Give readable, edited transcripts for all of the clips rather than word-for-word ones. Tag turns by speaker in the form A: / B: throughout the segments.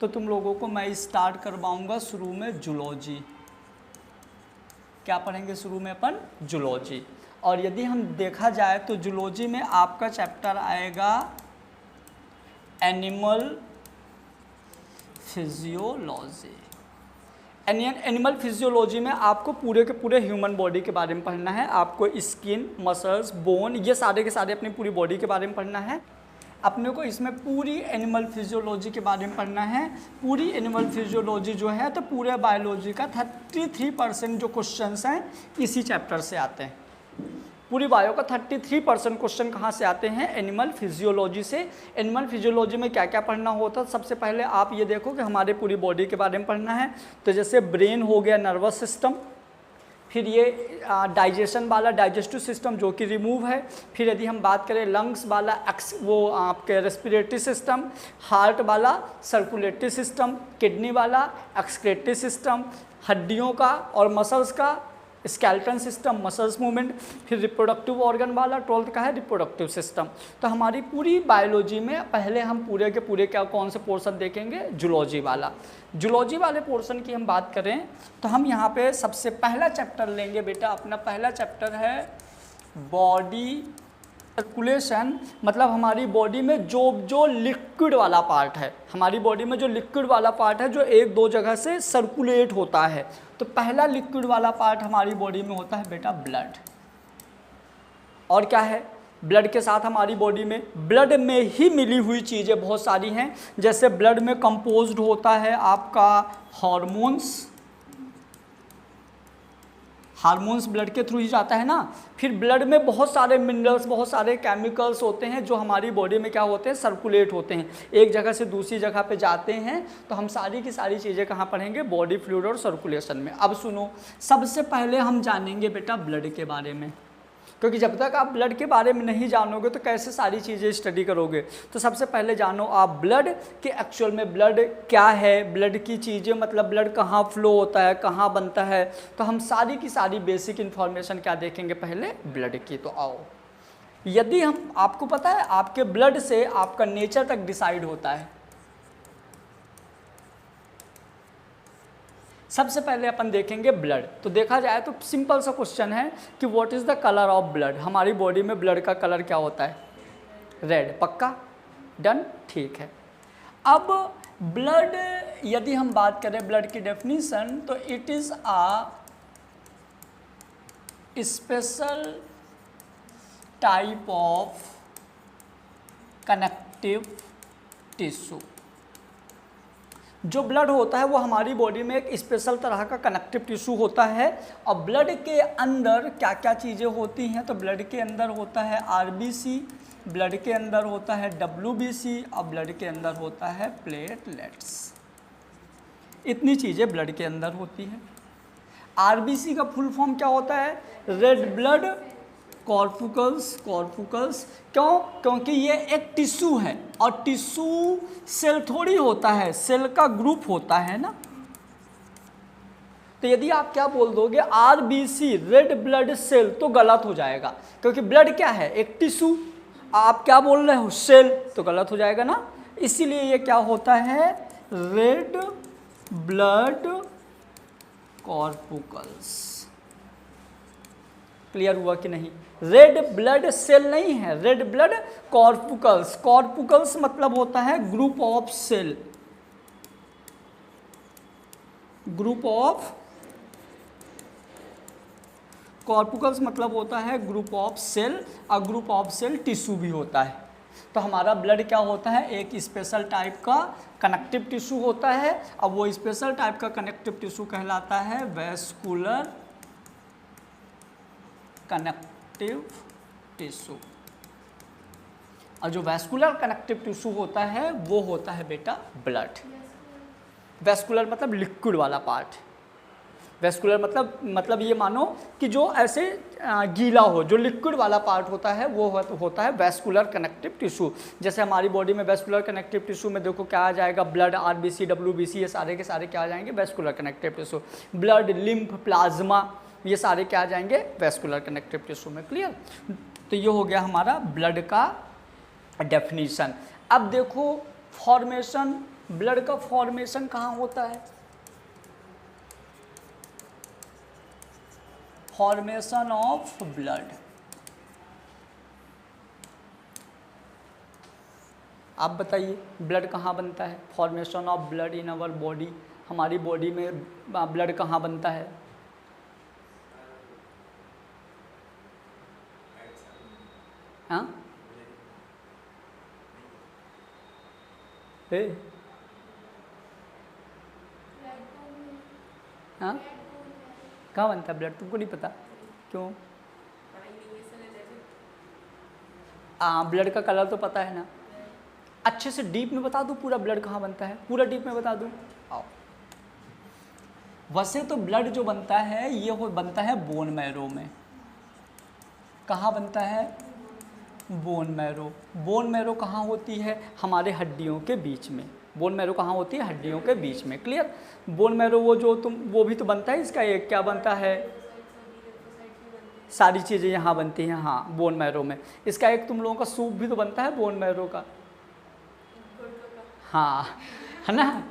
A: तो तुम लोगों को मैं स्टार्ट करवाऊंगा शुरू में जूलॉजी। क्या पढ़ेंगे शुरू में अपन? जूलॉजी। और यदि हम देखा जाए तो जूलॉजी में आपका चैप्टर आएगा एनिमल फिजियोलॉजी। एनिमल फिजियोलॉजी में आपको पूरे के पूरे ह्यूमन बॉडी के बारे में पढ़ना है। आपको स्किन, मसल्स, बोन, ये सारे के सारे अपनी पूरी बॉडी के बारे में पढ़ना है। अपने को इसमें पूरी एनिमल फिजियोलॉजी के बारे में पढ़ना है। पूरी एनिमल फिजियोलॉजी जो है तो पूरे बायोलॉजी का 33% जो क्वेश्चंस हैं इसी चैप्टर से आते हैं। पूरी बायो का 33% क्वेश्चन कहाँ से आते हैं? एनिमल फिजियोलॉजी से। एनिमल फिजियोलॉजी में क्या क्या पढ़ना होता है? सबसे पहले आप ये देखो कि हमारे पूरी बॉडी के बारे में पढ़ना है। तो जैसे ब्रेन हो गया, नर्वस सिस्टम, फिर ये डाइजेशन वाला डाइजेस्टिव सिस्टम जो कि रिमूव है। फिर यदि हम बात करें लंग्स वाला वो आपके रेस्पिरेटरी सिस्टम, हार्ट वाला सर्कुलेटरी सिस्टम, किडनी वाला एक्सक्रेटरी सिस्टम, हड्डियों का और मसल्स का स्केलेटन सिस्टम, मसल्स मूवमेंट, फिर रिप्रोडक्टिव ऑर्गन वाला 12th का है रिप्रोडक्टिव सिस्टम। तो हमारी पूरी बायोलॉजी में पहले हम पूरे के पूरे क्या कौन से पोर्शन देखेंगे? जूलॉजी वाला। जूलॉजी वाले पोर्शन की हम बात करें तो हम यहाँ पे सबसे पहला चैप्टर लेंगे बेटा। अपना पहला चैप्टर है बॉडी सर्कुलेशन, मतलब हमारी बॉडी में जो लिक्विड वाला पार्ट है, हमारी बॉडी में जो लिक्विड वाला पार्ट है जो एक दो जगह से सर्कुलेट होता है। तो पहला लिक्विड वाला पार्ट हमारी बॉडी में होता है बेटा ब्लड। और क्या है? ब्लड के साथ हमारी बॉडी में ब्लड में ही मिली हुई चीज़ें बहुत सारी हैं। जैसे ब्लड में कंपोज्ड होता है आपका हार्मोन्स ब्लड के थ्रू ही जाता है ना। फिर ब्लड में बहुत सारे मिनरल्स, बहुत सारे केमिकल्स होते हैं जो हमारी बॉडी में क्या होते हैं? सर्कुलेट होते हैं, एक जगह से दूसरी जगह पे जाते हैं। तो हम सारी की सारी चीज़ें कहाँ पढ़ेंगे? बॉडी फ्लूइड और सर्कुलेशन में। अब सुनो, सबसे पहले हम जानेंगे बेटा ब्लड के बारे में, क्योंकि जब तक आप ब्लड के बारे में नहीं जानोगे तो कैसे सारी चीज़ें स्टडी करोगे। तो सबसे पहले जानो आप ब्लड कि एक्चुअल में ब्लड क्या है, ब्लड की चीज़ें, मतलब ब्लड कहाँ फ्लो होता है, कहाँ बनता है। तो हम सारी की सारी बेसिक इन्फॉर्मेशन क्या देखेंगे? पहले ब्लड की। तो आओ, यदि हम, आपको पता है आपके ब्लड से आपका नेचर तक डिसाइड होता है। सबसे पहले अपन देखेंगे ब्लड। तो देखा जाए तो सिंपल सा क्वेश्चन है कि what is the colour of blood. हमारी बॉडी में ब्लड का कलर क्या होता है? रेड। पक्का? डन? ठीक है। अब ब्लड, यदि हम बात करें ब्लड की डेफिनेशन, तो it is a special type of connective tissue. जो ब्लड होता है वो हमारी बॉडी में एक स्पेशल तरह का कनेक्टिव टिश्यू होता है। और ब्लड के अंदर क्या क्या चीज़ें होती हैं? तो ब्लड के अंदर होता है आरबीसी, ब्लड के अंदर होता है डब्ल्यूबीसी और ब्लड के अंदर होता है प्लेटलेट्स। इतनी चीज़ें ब्लड के अंदर होती हैं। आरबीसी का फुल फॉर्म क्या होता है? Red blood corpuscles. क्यों? क्योंकि ये एक टिश्यू है और टिश्यू सेल थोड़ी होता है, सेल का ग्रुप होता है ना। तो यदि आप क्या बोल दोगे आरबीसी रेड ब्लड सेल तो गलत हो जाएगा, क्योंकि ब्लड क्या है? एक टिश्यू। आप क्या बोल रहे हो? सेल, तो गलत हो जाएगा ना। इसीलिए ये क्या होता है? Red blood कॉर्पुकल्स। क्लियर हुआ कि नहीं? रेड ब्लड सेल नहीं है, रेड ब्लड कॉर्पुकल्स। कॉर्पुकल्स मतलब होता है group of cell, group of, corpuscles मतलब होता है ग्रुप ऑफ सेल, और ग्रुप ऑफ सेल टिश्यू भी होता है। तो हमारा ब्लड क्या होता है? एक स्पेशल टाइप का कनेक्टिव टिश्यू होता है। अब वो स्पेशल टाइप का कनेक्टिव टिश्यू कहलाता है वैस्कुलर कनेक्टिव टिश्यू। और जो वैस्कुलर कनेक्टिव टिश्यू होता है वो होता है बेटा ब्लड। वैस्कुलर मतलब लिक्विड वाला पार्ट। वैस्कुलर मतलब ये मानो कि जो ऐसे गीला हो, जो लिक्विड वाला पार्ट होता है वो होता है वैस्कुलर कनेक्टिव टिश्यू। जैसे हमारी बॉडी में वैस्कुलर कनेक्टिव टिश्यू में देखो क्या आ जाएगा? ब्लड, आरबीसी, डब्ल्यूबीसी, ये सारे के सारे क्या आ जाएंगे? Vascular connective tissue. Blood, lymph, plasma, ये सारे क्या आ जाएंगे? वैस्कुलर कनेक्टिव टिश्यू में। क्लियर? तो ये हो गया हमारा ब्लड का डेफिनीशन। अब देखो फॉर्मेशन ब्लड का फॉर्मेशन कहाँ होता है? फॉर्मेशन ऑफ ब्लड, आप बताइए ब्लड कहाँ बनता है? Formation of blood in our body, हमारी बॉडी में ब्लड कहाँ बनता है? हाँ हाँ कहाँ बनता है ब्लड? तुमको नहीं पता? क्यों? ब्लड का कलर तो पता है ना। अच्छे से डीप में बता दूँ पूरा ब्लड कहाँ बनता है? पूरा डीप में बता दूँ? आओ। वैसे तो ब्लड जो बनता है ये वो बनता है बोन मैरो में। कहाँ बनता है? Bone marrow. बोन मैरो कहाँ होती है? हमारे हड्डियों के बीच में। बोन मैरो कहाँ होती है? हड्डियों के बीच में। क्लियर? बोन मैरो वो जो वो भी तो बनता है, इसका एक क्या बनता है? सारी चीज़ें यहाँ बनती हैं, हाँ, बोन मैरो में। इसका एक तुम लोगों का सूप भी तो बनता है बोन मैरो का, हाँ, है ना?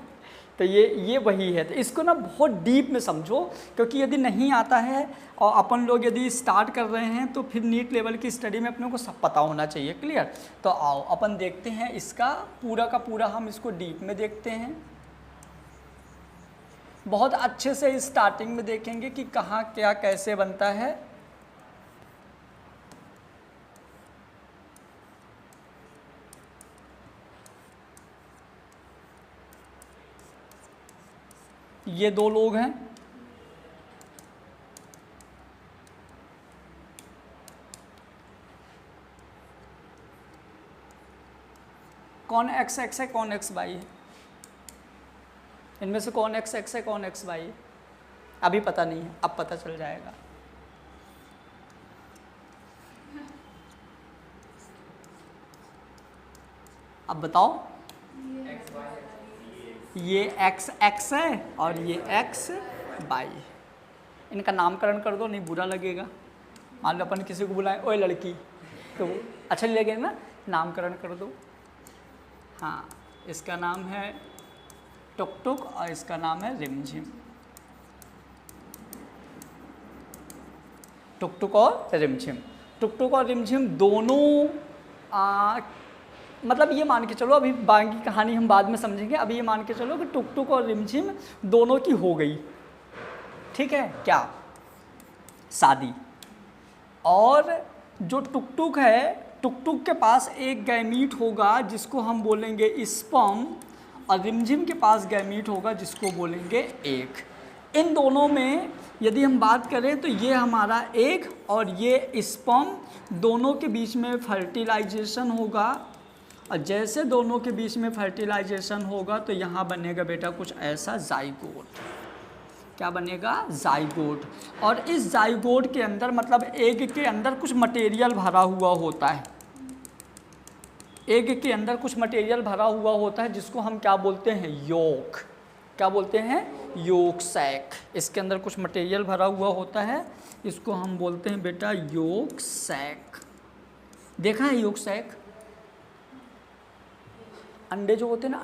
A: तो ये वही है। तो इसको ना बहुत डीप में समझो, क्योंकि यदि नहीं आता है और अपन लोग यदि स्टार्ट कर रहे हैं तो फिर नीट लेवल की स्टडी में अपने को सब पता होना चाहिए। क्लियर? तो आओ अपन देखते हैं इसका पूरा का पूरा, हम इसको डीप में देखते हैं। बहुत अच्छे से स्टार्टिंग में देखेंगे कि कहाँ क्या कैसे बनता है। ये दो लोग हैं, कौन एक्स एक्स है कौन एक्स वाई है? इनमें से कौन एक्स एक्स है कौन एक्स वाई है? अभी पता नहीं है, अब पता चल जाएगा। अब बताओ, ये एक्स एक्स है और ये एक्स वाई। इनका नामकरण कर दो, नहीं बुरा लगेगा। मान लो अपन किसी को बुलाएं, ओए लड़की, तो अच्छा नहीं लगेगा ना? नामकरण कर दो। हाँ, इसका नाम है टुक टुक और इसका नाम है रिमझिम। टुक टुक और रिमझिम, टुक टुक और रिमझिम दोनों मतलब ये मान के चलो, अभी बाकी कहानी हम बाद में समझेंगे। अभी ये मान के चलो कि टुक टुक और रिमझिम दोनों की हो गई, ठीक है क्या, शादी। और जो टुक टुक है, टुक टुक के पास एक गैमीट होगा जिसको हम बोलेंगे स्पर्म, और रिमझिम के पास गैमीट होगा जिसको बोलेंगे एग। इन दोनों में यदि हम बात करें तो ये हमारा एग और ये स्पर्म, दोनों के बीच में फर्टिलाइजेशन होगा। और जैसे दोनों के बीच में फर्टिलाइजेशन होगा तो यहाँ बनेगा बेटा कुछ ऐसा जाइगोट। क्या बनेगा? जाइगोट। और इस जाइगोट के अंदर मतलब एग के अंदर कुछ मटेरियल भरा हुआ होता है। एग के अंदर कुछ मटेरियल भरा हुआ होता है जिसको हम क्या बोलते हैं? योक। क्या बोलते हैं? Yolk sac. इसके अंदर कुछ मटेरियल भरा हुआ होता है, इसको हम बोलते हैं बेटा योक सैक। देखा है योक सैक? अंडे जो होते हैं ना,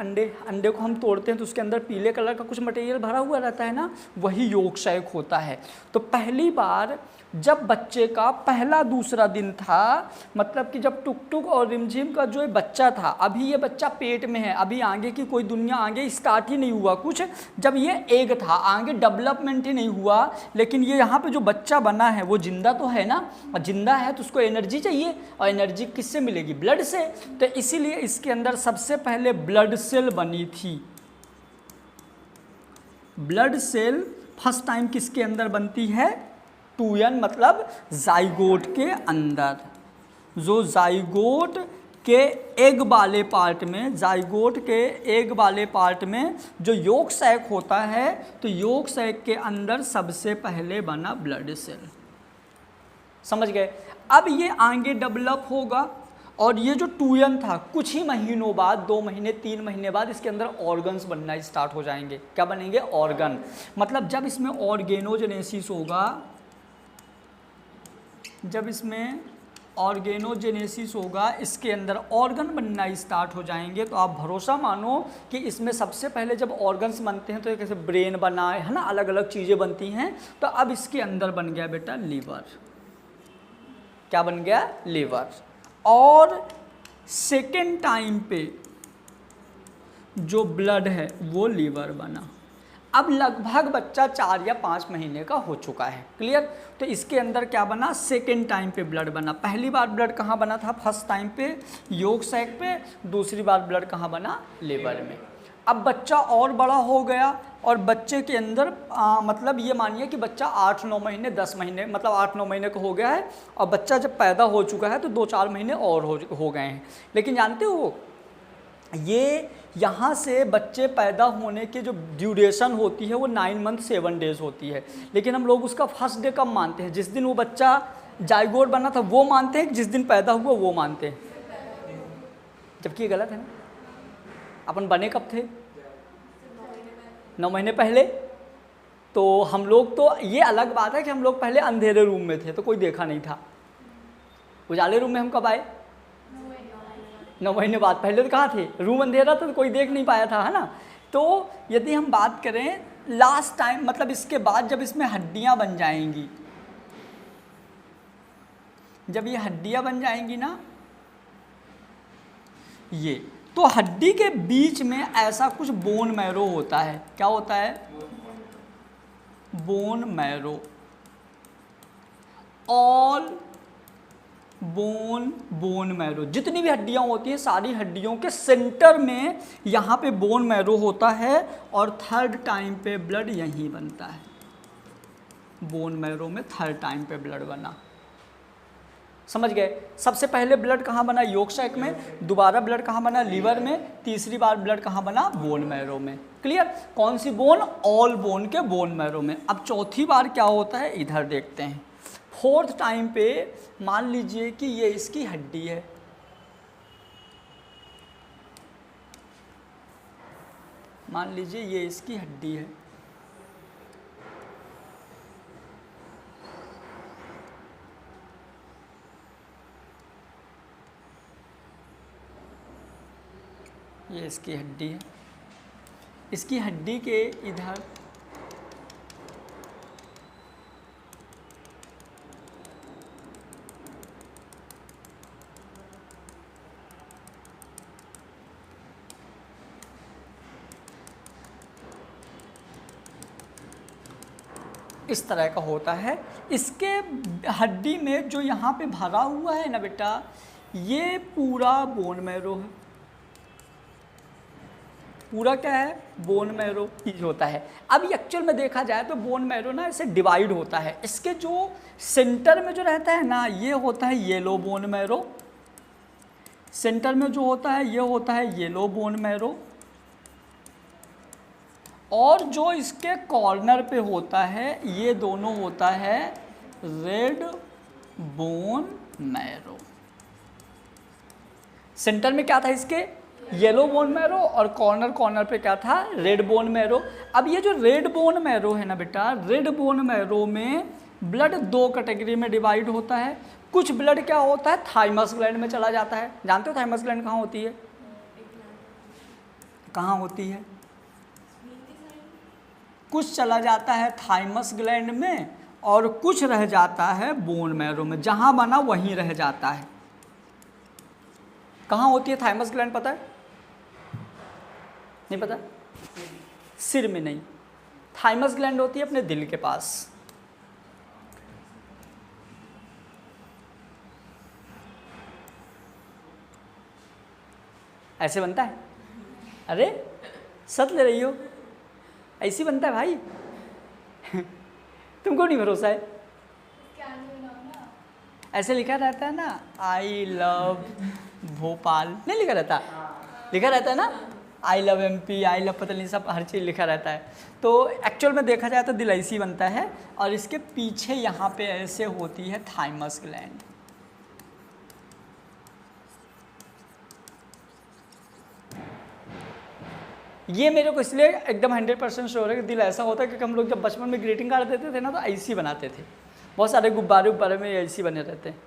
A: अंडे को हम तोड़ते हैं तो उसके अंदर पीले कलर का कुछ मटेरियल भरा हुआ रहता है ना, वही योक सैक होता है। तो पहली बार जब बच्चे का पहला दूसरा दिन था, मतलब कि जब टुक टुक और रिमझिम का जो बच्चा था, अभी ये बच्चा पेट में है, अभी आगे की कोई दुनिया आगे स्टार्ट ही नहीं हुआ कुछ। जब ये एग था, आगे डेवलपमेंट ही नहीं हुआ, लेकिन ये यहाँ पे जो बच्चा बना है वो जिंदा तो है ना, और जिंदा है तो उसको एनर्जी चाहिए, और एनर्जी किससे मिलेगी? ब्लड से। तो इसीलिए इसके अंदर सबसे पहले ब्लड सेल बनी थी। ब्लड सेल फर्स्ट टाइम किसके अंदर बनती है? 2n मतलब जाइगोट के अंदर। जो जाइगोट के एग वाले पार्ट में, जाइगोट के एग वाले पार्ट में जो योक सैक होता है, तो योक सैक के अंदर सबसे पहले बना ब्लड सेल। समझ गए? अब ये आगे डेवलप होगा, और ये जो 2n था कुछ ही महीनों बाद, 2 महीने 3 महीने बाद इसके अंदर ऑर्गन्स बनना स्टार्ट हो जाएंगे। क्या बनेंगे? ऑर्गन। मतलब जब इसमें ऑर्गेनोजेनेसिस होगा, जब इसमें ऑर्गेनोजेनेसिस होगा, इसके अंदर ऑर्गन बनना स्टार्ट हो जाएंगे। तो आप भरोसा मानो कि इसमें सबसे पहले जब ऑर्गन्स बनते हैं तो एक ऐसे ब्रेन बना है ना, अलग अलग चीज़ें बनती हैं। तो अब इसके अंदर बन गया बेटा लीवर। क्या बन गया? लीवर। और सेकेंड टाइम पे जो ब्लड है वो लीवर बना। अब लगभग बच्चा 4 या 5 महीने का हो चुका है। क्लियर? तो इसके अंदर क्या बना? सेकेंड टाइम पे ब्लड बना। पहली बार ब्लड कहाँ बना था? फर्स्ट टाइम पे यॉर्क सैक पे। दूसरी बार ब्लड कहाँ बना? लीवर में। अब बच्चा और बड़ा हो गया और बच्चे के अंदर मतलब ये मानिए कि बच्चा 8-9 महीने 10 महीने मतलब 8-9 महीने का हो गया है और बच्चा जब पैदा हो चुका है तो 2-4 महीने और हो गए हैं। लेकिन जानते हो ये यहाँ से बच्चे पैदा होने की जो ड्यूरेशन होती है वो 9 मंथ 7 डेज़ होती है। लेकिन हम लोग उसका फर्स्ट डे कब मानते हैं? जिस दिन वो बच्चा जाइगोट बना था वो मानते हैं, जिस दिन पैदा हुआ वो मानते हैं। जबकि ये गलत है ना। अपन बने कब थे? 9 महीने पहले। तो हम लोग तो ये अलग बात है कि हम लोग पहले अंधेरे रूम में थे तो कोई देखा नहीं था। उजाले रूम में हम कब आए? 9 महीने बाद। पहले तो कहाँ थे? रूम अंधेरा था तो कोई देख नहीं पाया था, है ना। तो यदि हम बात करें लास्ट टाइम मतलब इसके बाद जब इसमें हड्डियाँ बन जाएंगी, जब ये हड्डियाँ बन जाएंगी ना ये, तो हड्डी के बीच में ऐसा कुछ बोन मैरो होता है। क्या होता है? Bone marrow. All bone marrow, जितनी भी हड्डियां होती हैं सारी हड्डियों के सेंटर में यहाँ पे बोन मैरो होता है और थर्ड टाइम पे ब्लड यहीं बनता है। बोन मैरो में थर्ड टाइम पे ब्लड बना। समझ गए? सबसे पहले ब्लड कहाँ बना? यॉर्क सैक में। दोबारा ब्लड कहाँ बना? लीवर में। तीसरी बार ब्लड कहाँ बना? बोन मैरो में। क्लियर? कौन सी बोन? ऑल बोन के बोन मैरो में। अब चौथी बार क्या होता है इधर देखते हैं। फोर्थ टाइम पे मान लीजिए कि ये इसकी हड्डी है, मान लीजिए ये इसकी हड्डी है। ये इसकी हड्डी है। इसकी हड्डी के इधर इस तरह का होता है। इसके हड्डी में जो यहाँ पे भरा हुआ है ना बेटा, ये पूरा बोन मैरो है। पूरा क्या है? बोन मैरो ही होता है। अब एक्चुअल में देखा जाए तो बोन मैरो ना ऐसे डिवाइड होता है। इसके जो सेंटर में जो रहता है ना ये होता है येलो बोन मैरो। सेंटर में जो होता है ये होता है येलो बोन मैरो। और जो इसके कॉर्नर पे होता है ये दोनों होता है रेड बोन मैरो। सेंटर में क्या था इसके? येलो बोन मैरो और कॉर्नर पे क्या था? Red bone marrow. अब ये जो रेड बोन मैरो है ना बेटा, रेड बोन मैरो में ब्लड 2 कैटेगरी में डिवाइड होता है। कुछ ब्लड क्या होता है? थाइमस ग्लैंड में चला जाता है। जानते हो थाइमस ग्लैंड कहाँ होती है? कहाँ होती है? कुछ चला जाता है थाइमस ग्लैंड में और कुछ रह जाता है बोन मैरो में। जहाँ बना वहीं रह जाता है। कहाँ होती है थाइमस ग्लैंड? पता है? नहीं पता? सिर में नहीं, थाइमस ग्लैंड होती है अपने दिल के पास। ऐसे बनता है? अरे सच ले रही हो? ऐसी बनता है भाई। तुमको नहीं भरोसा है? ऐसे लिखा रहता है ना, आई लव भोपाल, नहीं लिखा रहता? लिखा रहता है ना, I love MP, I love पता नहीं, सब हर चीज़ लिखा रहता है। तो एक्चुअल में देखा जाए तो दिल ऐसी बनता है और इसके पीछे यहाँ पे ऐसे होती है थाइमस ग्लैंड। ये मेरे को इसलिए एकदम 100% श्योर है कि दिल ऐसा होता है क्योंकि हम लोग जब बचपन में ग्रीटिंग कार्ड देते थे ना तो ऐसी बनाते थे। बहुत सारे गुब्बारे में ऐसी बने रहते हैं।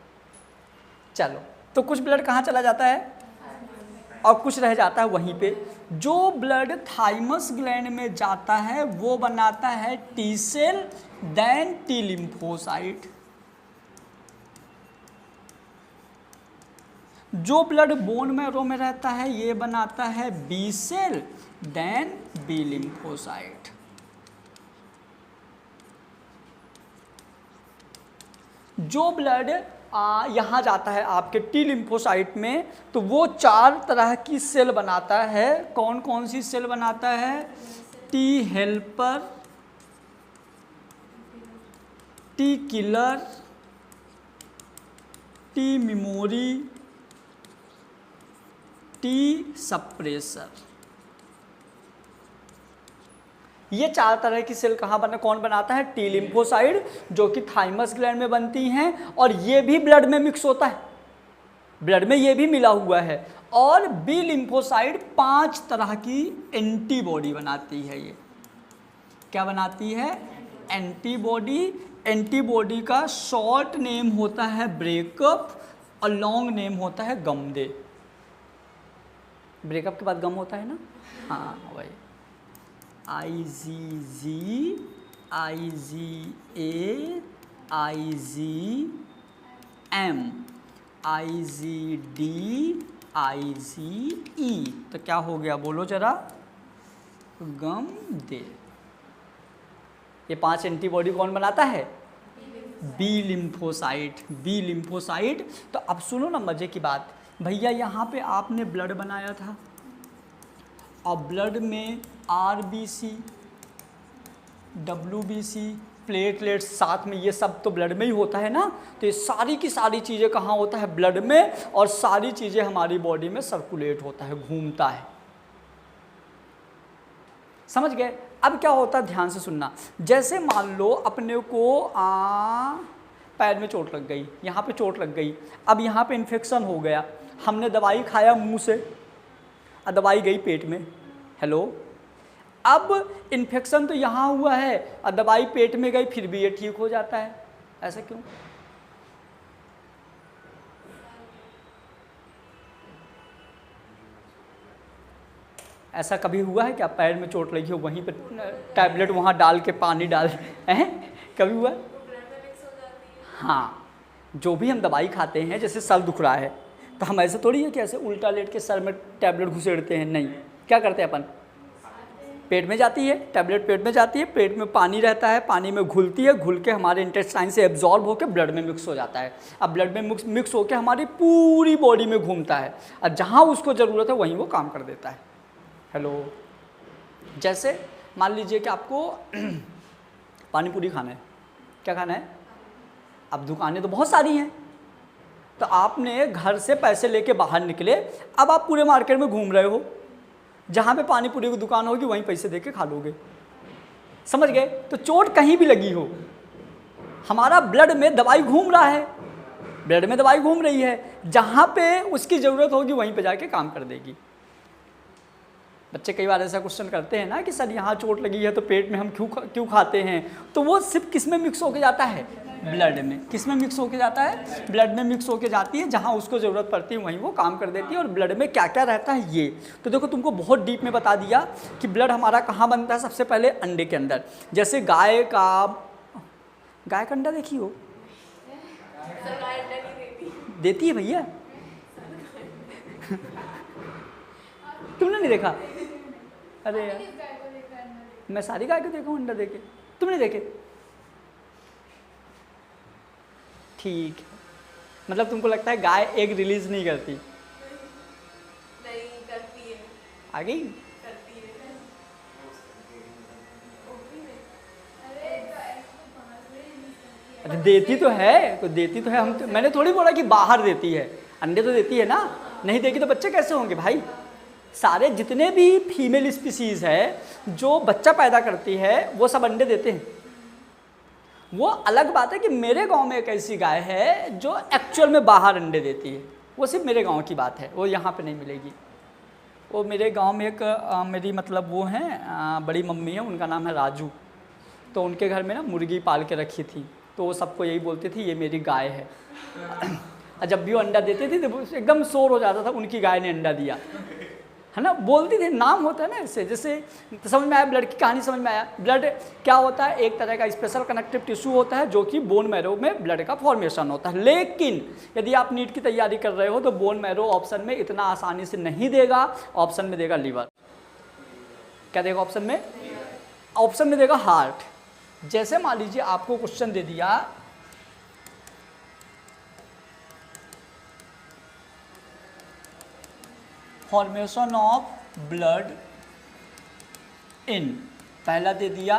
A: चलो, तो कुछ ब्लड कहाँ चला जाता है और कुछ रह जाता है वहीं पे। जो ब्लड थाइमस ग्लैंड में जाता है वो बनाता है T cell, then T lymphocyte. जो ब्लड बोन मैरो में रहता है ये बनाता है B cell, then B lymphocyte. जो ब्लड यहाँ जाता है आपके टी लिम्फोसाइट में, तो वो 4 तरह की सेल बनाता है। कौन कौन सी सेल बनाता है? T helper, T killer, T memory, T suppressor. ये 4 तरह की सेल कौन बनाता है? टी लिम्फोसाइड, जो कि थाइमस ग्लैंड में बनती हैं, और ये भी ब्लड में मिक्स होता है, ब्लड में ये भी मिला हुआ है। और बी लिम्फोसाइड 5 तरह की एंटीबॉडी बनाती है। ये क्या बनाती है? एंटीबॉडी। एंटीबॉडी का शॉर्ट नेम होता है ब्रेकअप और लॉन्ग नेम होता है गम दे। ब्रेकअप के बाद गम होता है ना, हाँ वही। IgG, IgA, IgM, IgD, IgE। तो क्या हो गया बोलो जरा? गम दे। ये 5 एंटीबॉडी कौन बनाता है? B lymphocyte. B lymphocyte. तो अब सुनो ना मजे की बात, भैया यहाँ पे आपने ब्लड बनाया था और ब्लड में RBC, WBC, प्लेटलेट्स, साथ में ये सब तो ब्लड में ही होता है ना। तो ये सारी की सारी चीज़ें कहाँ होता है? ब्लड में। और सारी चीज़ें हमारी बॉडी में सर्कुलेट होता है, घूमता है। समझ गए? अब क्या होता है, ध्यान से सुनना। जैसे मान लो अपने को पैर में चोट लग गई, यहाँ पे चोट लग गई, अब यहाँ पे इन्फेक्शन हो गया, हमने दवाई खाया मुंह से, दवाई गई पेट में। हेलो, अब इन्फेक्शन तो यहाँ हुआ है और दवाई पेट में गई, फिर भी ये ठीक हो जाता है। ऐसा क्यों? ऐसा कभी हुआ है क्या? पैर में चोट लगी हो, वहीं पे टैबलेट वहाँ डाल के पानी डाल हैं, कभी हुआ? हाँ, जो भी हम दवाई खाते हैं, जैसे सर दुख रहा है तो हम ऐसे थोड़ी है कि ऐसे उल्टा लेट के सर में टैबलेट घुसेड़ते हैं। नहीं, क्या करते हैं अपन? पेट में जाती है टैबलेट, पेट में जाती है, पेट में पानी रहता है, पानी में घुलती है, घुल के हमारे इंटेस्टाइन से एब्जॉर्ब होकर ब्लड में मिक्स हो जाता है। अब ब्लड में मिक्स होकर हमारी पूरी बॉडी में घूमता है और जहाँ उसको ज़रूरत है वहीं वो काम कर देता है। हेलो, जैसे मान लीजिए कि आपको पानी पूरी खाना है। क्या खाना है? अब दुकानें तो बहुत सारी हैं, तो आपने घर से पैसे लेके बाहर निकले, अब आप पूरे मार्केट में घूम रहे हो, जहाँ पे पानी पूरी की दुकान होगी वहीं पैसे देके खा लोगे। समझ गए? तो चोट कहीं भी लगी हो, हमारा ब्लड में दवाई घूम रहा है, ब्लड में दवाई घूम रही है, जहाँ पे उसकी ज़रूरत होगी वहीं पे जाके काम कर देगी। बच्चे कई बार ऐसा क्वेश्चन करते हैं ना कि सर यहाँ चोट लगी है तो पेट में हम क्यों खाते हैं? तो वो सिर्फ किस में मिक्स होके जाता है? ब्लड में। किस में मिक्स होके जाता है? ब्लड में मिक्स होके जाती है, जहाँ उसको ज़रूरत पड़ती है वहीं वो काम कर देती है। और ब्लड में क्या क्या रहता है ये तो देखो, तुमको बहुत डीप में बता दिया कि ब्लड हमारा कहाँ बनता है। सबसे पहले अंडे के अंदर। जैसे गाय का अंडा देखी हो? देती है भैया? तुमने नहीं देखा? अरे यार, मैं सारी गाय को देखा हूँ अंडा देके, तुमने देखे? ठीक है, मतलब तुमको लगता है गाय एग रिलीज नहीं करती?
B: नहीं करती है।
A: आ गई?
B: करती है।
A: अरे देती तो है, तो देती तो है। हम तो, मैंने थोड़ी बोला कि बाहर देती है, अंडे तो देती है ना। नहीं देगी तो बच्चे कैसे होंगे भाई? सारे जितने भी फीमेल स्पीसीज है जो बच्चा पैदा करती है वो सब अंडे देते हैं। वो अलग बात है कि मेरे गांव में एक ऐसी गाय है जो एक्चुअल में बाहर अंडे देती है। वो सिर्फ मेरे गांव की बात है, वो यहाँ पे नहीं मिलेगी। वो मेरे गांव में एक मेरी मतलब वो हैं बड़ी मम्मी है, उनका नाम है राजू। तो उनके घर में ना मुर्गी पाल के रखी थी, तो वो सबको यही बोलती थी ये मेरी गाय है। और जब भी वो अंडा देते थे तो एकदम शोर हो जाता था, उनकी गाय ने अंडा दिया, है ना, बोलती थी, नाम होता है ना ऐसे। जैसे तो समझ में आया, ब्लड की कहानी समझ में आया। ब्लड क्या होता है, एक तरह का स्पेशल कनेक्टिव टिश्यू होता है जो कि बोन मैरो में ब्लड का फॉर्मेशन होता है। लेकिन यदि आप नीट की तैयारी कर रहे हो तो बोन मैरो ऑप्शन में इतना आसानी से नहीं देगा, ऑप्शन में देगा लीवर। क्या देगा ऑप्शन में? ऑप्शन में देगा हार्ट। जैसे मान लीजिए आपको क्वेश्चन दे दिया फॉर्मेशन ऑफ ब्लड इन, पहला दे दिया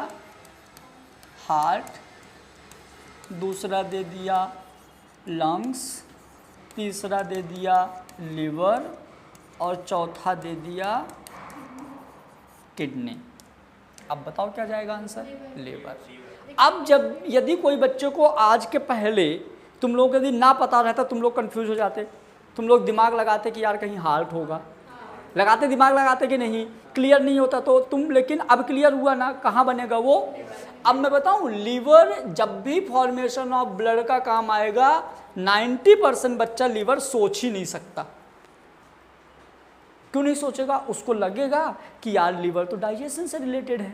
A: हार्ट, दूसरा दे दिया लंग्स, तीसरा दे दिया लिवर और चौथा दे दिया किडनी। अब बताओ क्या जाएगा आंसर? लिवर। अब जब यदि कोई बच्चे को आज के पहले तुम लोग यदि ना पता रहता, तुम लोग कंफ्यूज हो जाते, तुम लोग दिमाग लगाते कि यार कहीं हार्ट होगा, लगाते, दिमाग लगाते कि नहीं, क्लियर नहीं होता तो तुम, लेकिन अब क्लियर हुआ ना, कहाँ बनेगा वो? अब मैं बताऊं, लीवर जब भी फॉर्मेशन ऑफ ब्लड का काम आएगा 90% बच्चा लीवर सोच ही नहीं सकता। क्यों नहीं सोचेगा? उसको लगेगा कि यार लीवर तो डाइजेशन से रिलेटेड है,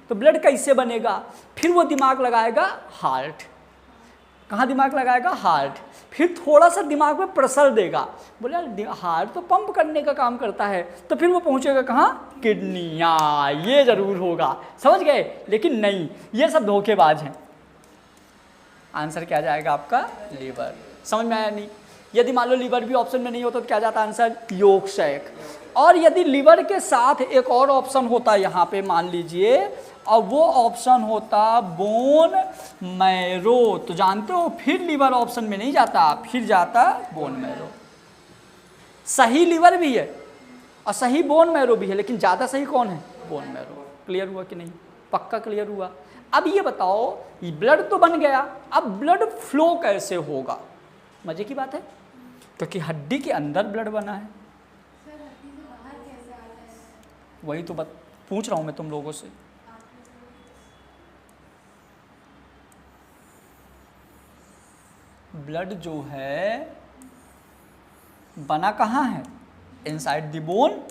A: तो ब्लड कैसे बनेगा? फिर वो दिमाग लगाएगा हार्ट। कहाँ दिमाग लगाएगा? हार्ट। फिर थोड़ा सा दिमाग में प्रेशर देगा, बोले यार हार्ट तो पंप करने का काम करता है, तो फिर वो पहुँचेगा कहाँ? किडनी। ये जरूर होगा, समझ गए? लेकिन नहीं, ये सब धोखेबाज हैं। आंसर क्या जाएगा आपका? लीवर। समझ में आया नहीं? यदि मान लो लीवर भी ऑप्शन में नहीं होता तो क्या जाता आंसर? योगशैक। और यदि लीवर के साथ एक और ऑप्शन होता यहाँ पे, मान लीजिए, और वो ऑप्शन होता बोन मैरो, तो जानते हो फिर लीवर ऑप्शन में नहीं जाता, फिर जाता बोन मैरो। सही लीवर भी है और सही बोन मैरो भी है, लेकिन ज़्यादा सही कौन है? Bone marrow. क्लियर हुआ कि नहीं? पक्का क्लियर हुआ। अब ये बताओ, ये ब्लड तो बन गया, अब ब्लड फ्लो कैसे होगा? मजे की बात है, क्योंकि हड्डी के अंदर ब्लड बना है।
B: सर हड्डी से बाहर कैसे आता है?
A: वही तो पूछ रहा हूँ मैं तुम लोगों से। ब्लड जो है बना कहाँ है? Inside the bone.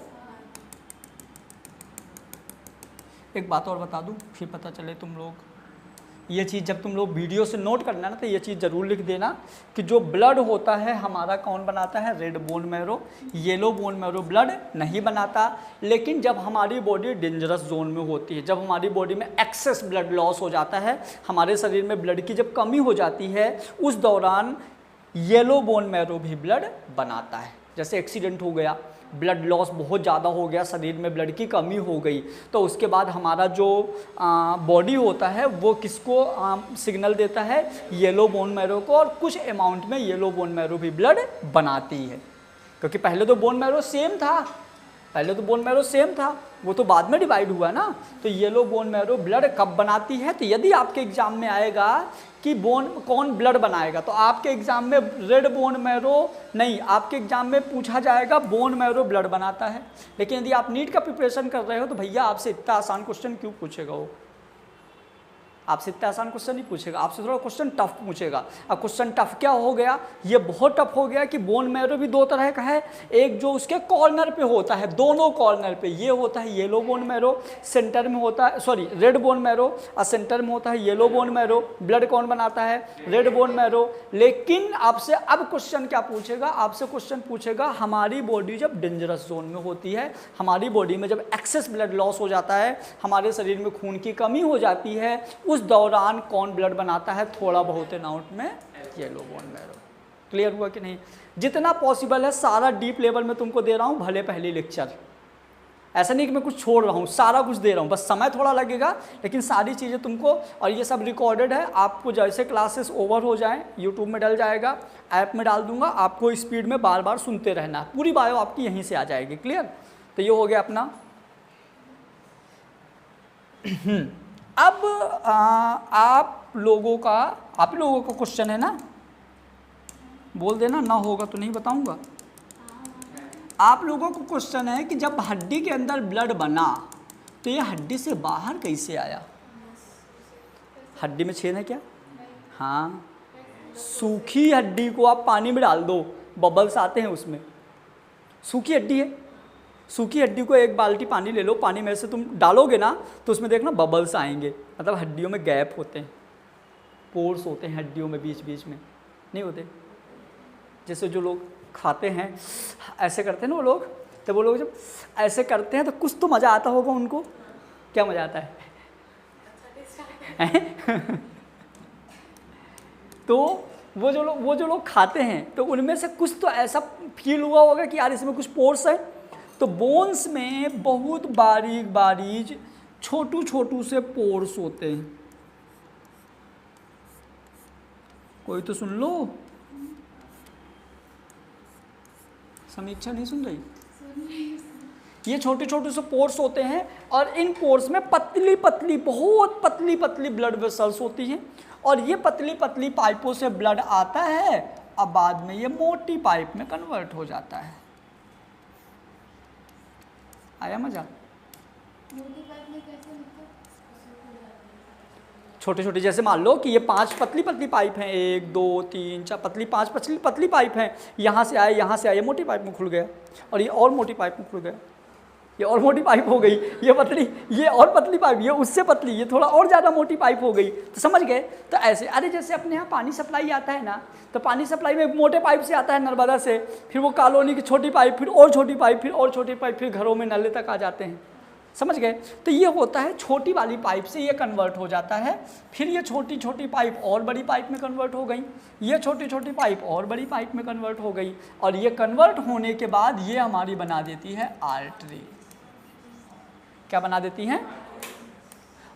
A: एक बात और बता दूं, फिर पता चले तुम लोग, ये चीज़ जब तुम लोग वीडियो से नोट करना ना, तो ये चीज़ ज़रूर लिख देना कि जो ब्लड होता है हमारा कौन बनाता है? Red bone marrow. Yellow bone marrow blood नहीं बनाता। लेकिन जब हमारी बॉडी डेंजरस जोन में होती है, जब हमारी बॉडी में एक्सेस ब्लड लॉस हो जाता है, हमारे शरीर में ब्लड की जब कमी हो जाती है, उस दौरान येलो बोन मैरो भी ब्लड बनाता है। जैसे एक्सीडेंट हो गया, ब्लड लॉस बहुत ज़्यादा हो गया, शरीर में ब्लड की कमी हो गई, तो उसके बाद हमारा जो बॉडी होता है वो किसको सिग्नल देता है? येलो बोन मैरो को, और कुछ अमाउंट में येलो बोन मैरो भी ब्लड बनाती है। क्योंकि पहले तो बोन मैरो सेम था, वो तो बाद में डिवाइड हुआ ना। तो येलो बोन मैरो ब्लड कब बनाती है? तो यदि आपके एग्जाम में आएगा कि बोन कौन ब्लड बनाएगा, तो आपके एग्जाम में रेड बोन मैरो नहीं, आपके एग्जाम में पूछा जाएगा बोन मैरो ब्लड बनाता है। लेकिन यदि आप नीट का प्रिपरेशन कर रहे हो तो भैया आपसे इतना आसान क्वेश्चन क्यों पूछेगा? वो आपसे इतना आसान क्वेश्चन नहीं पूछेगा, आपसे थोड़ा क्वेश्चन टफ पूछेगा। अब क्वेश्चन टफ क्या हो गया? ये बहुत टफ हो गया कि बोन मैरो भी दो तरह का है। एक जो उसके कॉर्नर पे होता है, दोनों कॉर्नर पे, ये होता है येलो बोन मैरो, सेंटर में होता है रेड बोन मैरो, और सेंटर में होता है येलो बोन मैरो। ब्लड कौन बनाता है? Red bone marrow. लेकिन आपसे अब क्वेश्चन क्या पूछेगा? आपसे क्वेश्चन पूछेगा हमारी बॉडी जब डेंजरस जोन में होती है, हमारी बॉडी में जब एक्सेस ब्लड लॉस हो जाता है, हमारे शरीर में खून की कमी हो जाती है, उस दौरान कौन ब्लड बनाता है? थोड़ा बहुत अमाउंट में येलो बोन मैरो। क्लियर हुआ कि नहीं? जितना पॉसिबल है सारा डीप लेवल में तुमको दे रहा हूं, भले पहली लेक्चर, ऐसा नहीं कि मैं कुछ छोड़ रहा हूं, सारा कुछ दे रहा हूं, बस समय थोड़ा लगेगा, लेकिन सारी चीज़ें तुमको, और ये सब रिकॉर्डेड है। आपको जैसे क्लासेस ओवर हो जाएं, यूट्यूब में डल जाएगा, ऐप में डाल दूंगा, आपको स्पीड में बार बार सुनते रहना। पूरी बायो आपकी यहीं से आ जाएगी। क्लियर? तो ये हो गया अपना। अब आप लोगों का क्वेश्चन है ना, बोल देना, ना होगा तो नहीं बताऊंगा। आप लोगों को क्वेश्चन है कि जब हड्डी के अंदर ब्लड बना तो ये हड्डी से बाहर कैसे आया? हड्डी में छेद है क्या? हाँ, सूखी हड्डी को आप पानी में डाल दो, बबल्स आते हैं उसमें। सूखी हड्डी है, सूखी हड्डी को एक बाल्टी पानी ले लो, पानी में से तुम डालोगे ना तो उसमें देखना बबल्स आएंगे, मतलब हड्डियों में गैप होते हैं, पोर्स होते हैं हड्डियों में बीच बीच में, नहीं होते? जैसे जो लोग खाते हैं ऐसे करते हैं ना वो लोग, तो वो लोग जब ऐसे करते हैं तो कुछ तो मज़ा आता होगा उनको। क्या मज़ा आता है? तो वो जो लोग खाते हैं तो उनमें से कुछ तो ऐसा फील हुआ होगा कि यार इसमें कुछ पोर्स है। तो बोन्स में बहुत बारीक बारीक छोटू छोटू से पोर्स होते हैं। कोई तो सुन लो, समीक्षा नहीं सुन रही? ये छोटे छोटे से पोर्स होते हैं और इन पोर्स में पतली पतली, बहुत पतली पतली ब्लड वेसल्स होती हैं और ये पतली पतली पाइपों से ब्लड आता है, अब बाद में ये मोटी पाइप में कन्वर्ट हो जाता है। आया मजा?
B: मोटी पाइप में कैसे मतलब?
A: छोटे छोटे, जैसे मान लो कि ये 5 पतली पतली पाइप हैं, 1 2 3 4 पतली 5 पतली पतली पाइप हैं, यहाँ से आए यहाँ से आए, ये मोटी पाइप में खुल गया और ये और मोटी पाइप में खुल गया, ये और मोटी पाइप हो गई, ये पतली, ये और पतली पाइप, ये उससे पतली, ये थोड़ा और ज़्यादा मोटी पाइप हो गई। तो समझ गए? तो ऐसे, अरे जैसे अपने यहाँ पानी सप्लाई आता है ना, तो पानी सप्लाई में मोटे पाइप से आता है नर्मदा से, फिर वो कॉलोनी की छोटी पाइप, फिर और छोटी पाइप, फिर और छोटी पाइप, फिर घरों में नले तक आ जाते हैं। समझ गए? तो ये होता है छोटी वाली पाइप से ये कन्वर्ट हो जाता है, फिर ये छोटी छोटी पाइप और बड़ी पाइप में कन्वर्ट हो गई, ये छोटी छोटी पाइप और बड़ी पाइप में कन्वर्ट हो गई, और ये कन्वर्ट होने के बाद ये हमारी बना देती है आर्टरी। क्या बना देती हैं?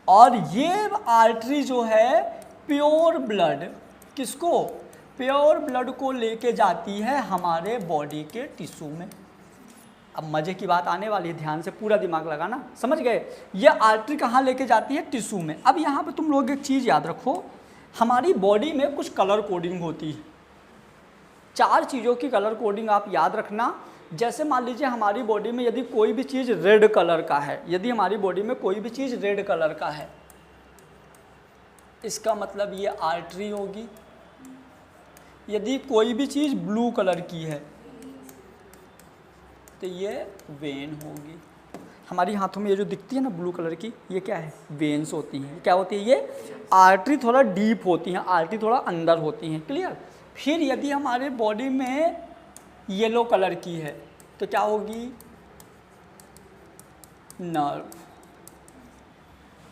A: और ये आर्टरी जो है प्योर ब्लड, किसको? प्योर ब्लड को लेके जाती है हमारे बॉडी के टिश्यू में। अब मजे की बात आने वाली है, ध्यान से पूरा दिमाग लगाना। समझ गए? ये आर्टरी कहाँ लेके जाती है? टिश्यू में। अब यहाँ पे तुम लोग एक चीज़ याद रखो, हमारी बॉडी में कुछ कलर कोडिंग होती है। 4 चीज़ों की कलर कोडिंग आप याद रखना। जैसे मान लीजिए हमारी बॉडी में यदि कोई भी चीज़ रेड कलर का है, यदि हमारी बॉडी में कोई भी चीज़ रेड कलर का है, इसका मतलब ये आर्टरी होगी। यदि कोई भी चीज़ ब्लू कलर की है तो ये वेन होगी। हमारी हाथों में ये जो दिखती है ना ब्लू कलर की, ये क्या है? वेन्स होती हैं। क्या होती है ये? आर्टरी थोड़ा डीप होती हैं, आर्टरी थोड़ा अंदर होती हैं। क्लियर? फिर यदि हमारे बॉडी में येलो कलर की है तो क्या होगी? नर्व।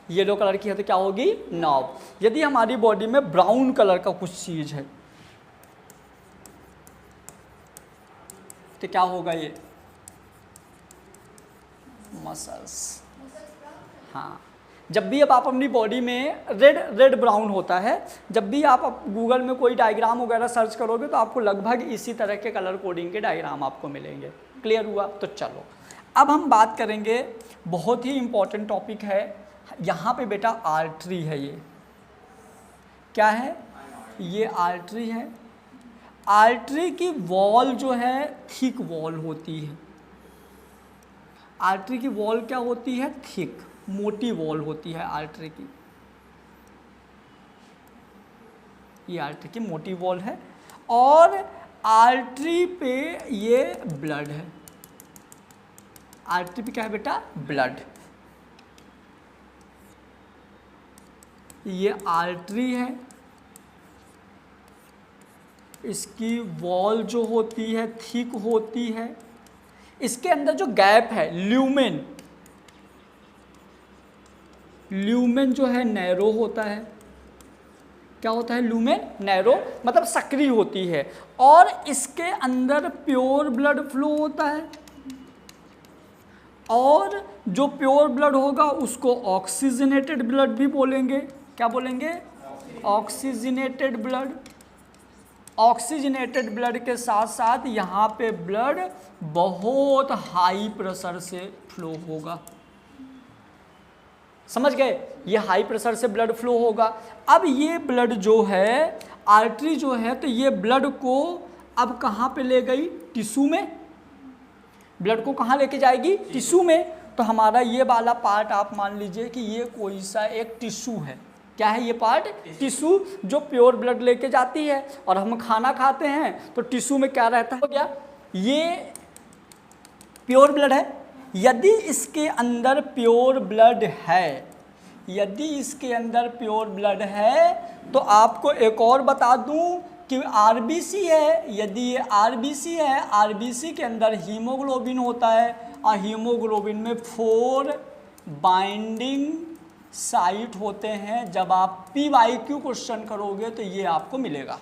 A: येलो कलर की है तो क्या होगी? नर्व। यदि हमारी बॉडी में ब्राउन कलर का कुछ चीज़ है तो क्या होगा? ये मसल्स। हाँ, जब भी अब आप अपनी बॉडी में रेड ब्राउन होता है, जब भी आप गूगल में कोई डायग्राम वगैरह सर्च करोगे तो आपको लगभग इसी तरह के कलर कोडिंग के डायग्राम आपको मिलेंगे। क्लियर हुआ? तो चलो अब हम बात करेंगे, बहुत ही इम्पोर्टेंट टॉपिक है यहाँ पे बेटा, आर्टरी है। ये क्या है? ये आर्टरी है। आर्टरी की वॉल जो है थिक वॉल होती है। आर्टरी की वॉल क्या होती है? थिक, मोटी वॉल होती है आर्टरी की। ये आर्टरी की मोटी वॉल है और आर्टरी पे ये ब्लड है। आर्टरी पे क्या है बेटा? ब्लड। ये आर्टरी है, इसकी वॉल जो होती है थिक होती है। इसके अंदर जो गैप है ल्यूमेन, ल्यूमेन जो है नैरो होता है। क्या होता है? ल्यूमेन नैरो, मतलब सक्रिय होती है। और इसके अंदर प्योर ब्लड फ्लो होता है और जो प्योर ब्लड होगा उसको ऑक्सीजनेटेड ब्लड भी बोलेंगे। क्या बोलेंगे? Oxygenated blood. ऑक्सीजनेटेड ब्लड के साथ साथ यहाँ पे ब्लड बहुत हाई प्रेशर से फ्लो होगा। समझ गए? ये हाई प्रेशर से ब्लड फ्लो होगा। अब ये ब्लड जो है, आर्टरी जो है, तो ये ब्लड को अब कहाँ पे ले गई? टिश्यू में। ब्लड को कहाँ लेके जाएगी? टिश्यू में। तो हमारा ये वाला पार्ट आप मान लीजिए कि ये कोई सा एक टिश्यू है। क्या है ये पार्ट? टिश्यू, जो प्योर ब्लड लेके जाती है। और हम खाना खाते हैं तो टिश्यू में क्या रहता है? हो गया, ये प्योर ब्लड है। यदि इसके अंदर प्योर ब्लड है, यदि इसके अंदर प्योर ब्लड है तो आपको एक और बता दूं कि आरबीसी है। यदि ये आरबीसी है, आरबीसी के अंदर हीमोग्लोबिन होता है और हीमोग्लोबिन में 4 बाइंडिंग साइट होते हैं। जब आप PYQ क्वेश्चन करोगे तो ये आपको मिलेगा।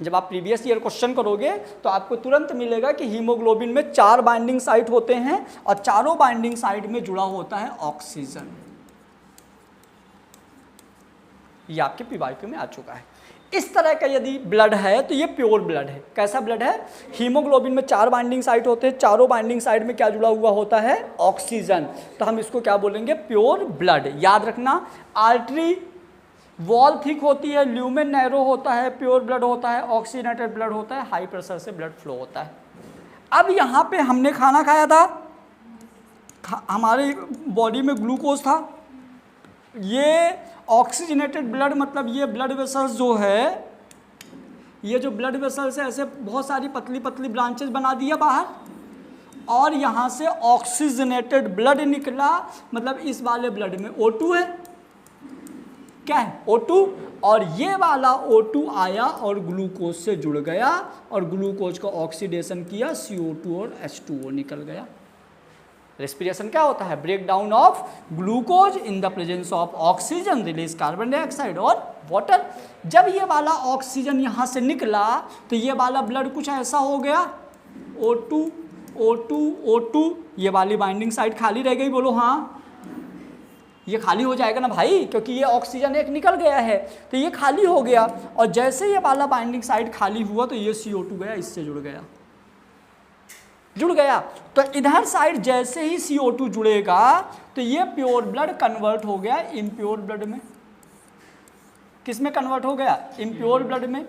A: जब आप प्रीवियस ईयर क्वेश्चन करोगे तो आपको तुरंत मिलेगा कि हीमोग्लोबिन में 4 बाइंडिंग साइट होते हैं और चारों बाइंडिंग साइट में जुड़ा होता है ऑक्सीजन। ये आपके PYQ में आ चुका है। इस तरह का यदि ब्लड है तो ये प्योर ब्लड है। कैसा ब्लड है? हीमोग्लोबिन में 4 बाइंडिंग साइट होते हैं, चारों बाइंडिंग साइट में क्या जुड़ा हुआ होता है? ऑक्सीजन। तो हम इसको क्या बोलेंगे? Pure blood. याद रखना, आर्टरी वॉल थिक होती है, ल्यूमेन नैरो होता है, प्योर ब्लड होता है, ऑक्सीजनेटेड ब्लड होता है, हाई प्रेशर से ब्लड फ्लो होता है। अब यहाँ पे हमने खाना खाया था, हमारे बॉडी में ग्लूकोज था, ये ऑक्सीजनेटेड ब्लड मतलब ये ब्लड वेसल्स जो है, ये जो ब्लड वेसल्स है ऐसे बहुत सारी पतली पतली ब्रांचेस बना दिया बाहर, और यहाँ से ऑक्सीजनेटेड ब्लड निकला। मतलब इस वाले ब्लड में O2 है। क्या है? O2। और ये वाला O2 आया और ग्लूकोज से जुड़ गया और ग्लूकोज का ऑक्सीडेशन किया, CO2 और H2O निकल गया। रेस्पिरेशन क्या होता है? Break down of glucose in the presence of oxygen, release carbon dioxide और वाटर। जब ये वाला ऑक्सीजन यहाँ से निकला तो ये वाला ब्लड कुछ ऐसा हो गया, O2 O2 O2, ये वाली बाइंडिंग साइट खाली रह गई। बोलो हाँ, ये खाली हो जाएगा ना भाई, क्योंकि ये ऑक्सीजन एक निकल गया है तो ये खाली हो गया। और जैसे ये वाला बाइंडिंग साइट खाली हुआ तो ये CO2 गया, इससे जुड़ गया। तो इधर साइड जैसे ही CO2 जुड़ेगा तो ये प्योर ब्लड कन्वर्ट हो गया इम्प्योर ब्लड में। किस में कन्वर्ट हो गया? इम्प्योर ब्लड में।